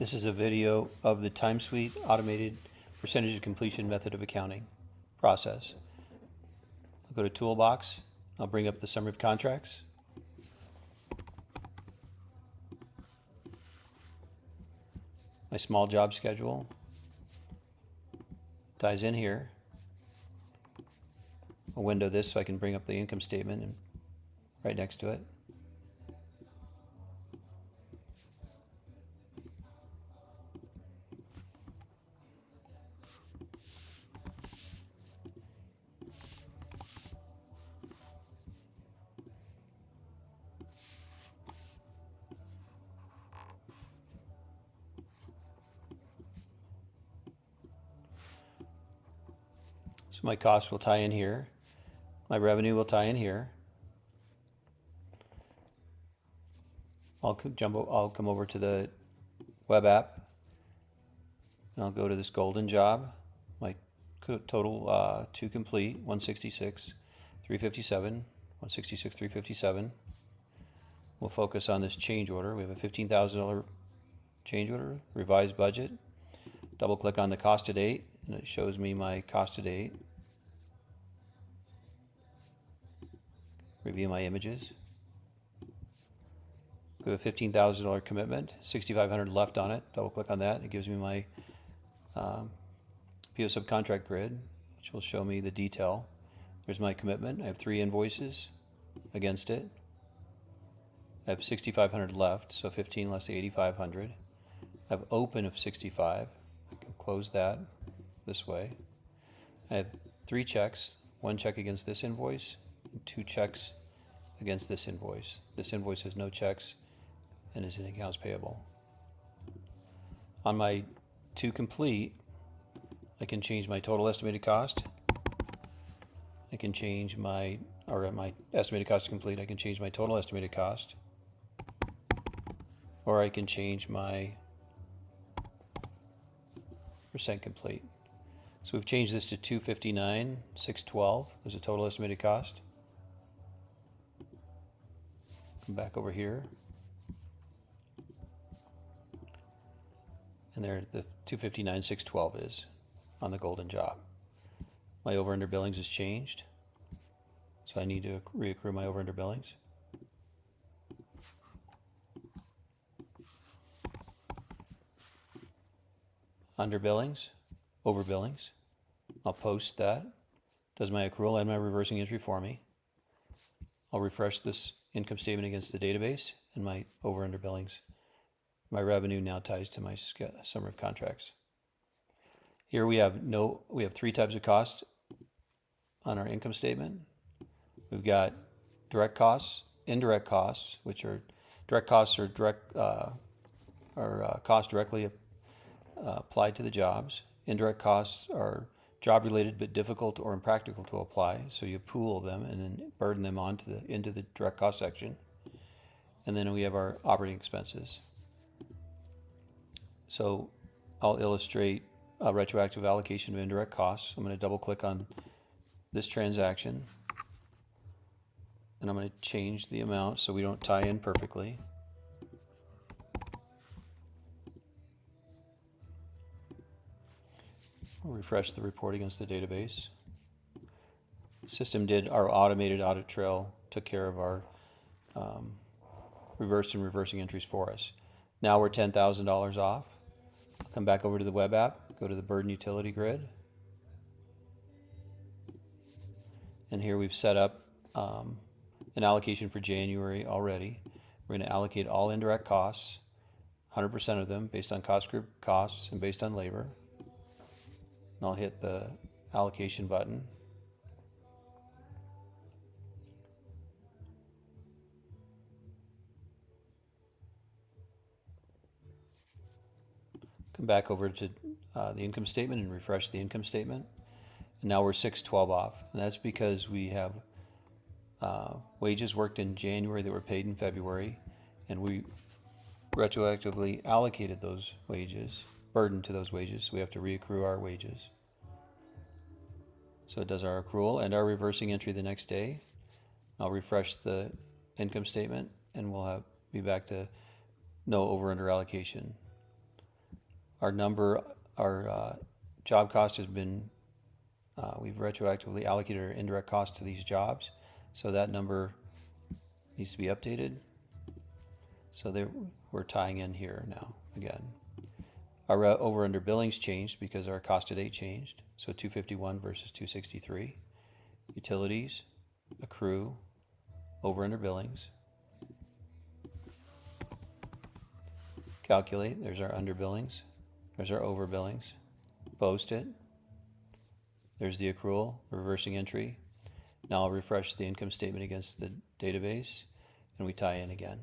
This is a video of the TimeSuite automated percentage of completion method of accounting process. I'll go to Toolbox. I'll bring up the summary of contracts. My small job schedule ties in here. I'll window this so I can bring up the income statement and right next to it. So my costs will tie in here. My revenue will tie in here. I'll come over to the web app and I'll go to this golden job. My total to complete 166, 357, 166, 357. We'll focus on this change order. We have a $15,000 change order, revised budget. Double click on the cost to date and it shows me my cost to date. Review my images. We have a $15,000 commitment, $6,500 left on it. Double click on that. It gives me my PO subcontract grid, which will show me the detail. There's my commitment. I have 3 invoices against it. I have $6,500 left, so 15 less the $8,500. I have open of 65. I can close that this way. I have 3 checks. 1 check against this invoice, 2 checks against this invoice. This invoice has no checks and is in accounts payable. On my to complete, I can change my total estimated cost. I can change my estimated cost to complete. I can change my total estimated cost, or I can change my percent complete. So we've changed this to 259, 612 as a total estimated cost. Come back over here. And there the 259, 612 is on the golden job. My over under billings has changed. So I need to reaccrue my over under billings. Under billings, over billings. I'll post that. Does my accrual and my reversing entry for me. I'll refresh this income statement against the database and my over under billings. My revenue now ties to my summary of contracts. Here we have 3 types of costs on our income statement. We've got direct costs, indirect costs, which are direct costs are costs directly applied to the jobs. Indirect costs are job related but difficult or impractical to apply, so you pool them and then burden them into the direct cost section. And then we have our operating expenses. So I'll illustrate a retroactive allocation of indirect costs. I'm going to double click on this transaction and I'm going to change the amount so we don't tie in perfectly. I'll refresh the report against the database. The system did our automated audit trail, took care of our reversed and reversing entries for us. Now we're $10,000 off. Come back over to the web app, go to the burden utility grid. And here we've set up an allocation for January already. We're going to allocate all indirect costs, 100% of them based on cost group costs and based on labor. And I'll hit the allocation button. Come back over to the income statement and refresh the income statement. And now we're 612 off. And that's because we have wages worked in January that were paid in February. And we retroactively allocated those wages, burden to those wages. So we have to reaccrue our wages. So it does our accrual and our reversing entry the next day. I'll refresh the income statement and we'll be back to no over under allocation. Our number, our job cost has been, we've retroactively allocated our indirect cost to these jobs. So that number needs to be updated. So there, we're tying in here now again. Our over under billings changed because our cost to date changed. So 251 versus 263. Utilities, accrue, over under billings. Calculate, there's our under billings. There's our over billings. Post it. There's the accrual, reversing entry. Now I'll refresh the income statement against the database and we tie in again.